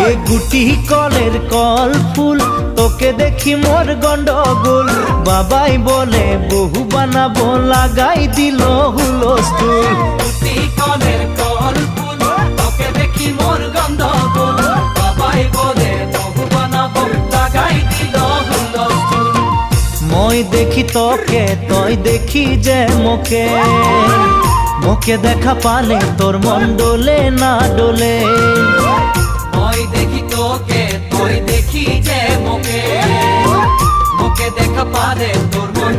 এ গুটি কলের কল ফুল তোকে দেখি মোর গন্ডগোল বাবাই বলে বহু বানাবো লাগাই দিল হুলস্থুল গুটি কলের কল ফুল তোকে দেখি মোর গন্ডগোল বাবাই বলে বহু বানাবো লাগাই দিল হুলস্থুল মই দেখি তোকে তই দেখি যে মোকে মোকে দেখা পালে তোর মন ডোলে না ডোলে মই দেখি তোকে তুই দেখি যে মোকে মোকে দেখা পারে তোর মন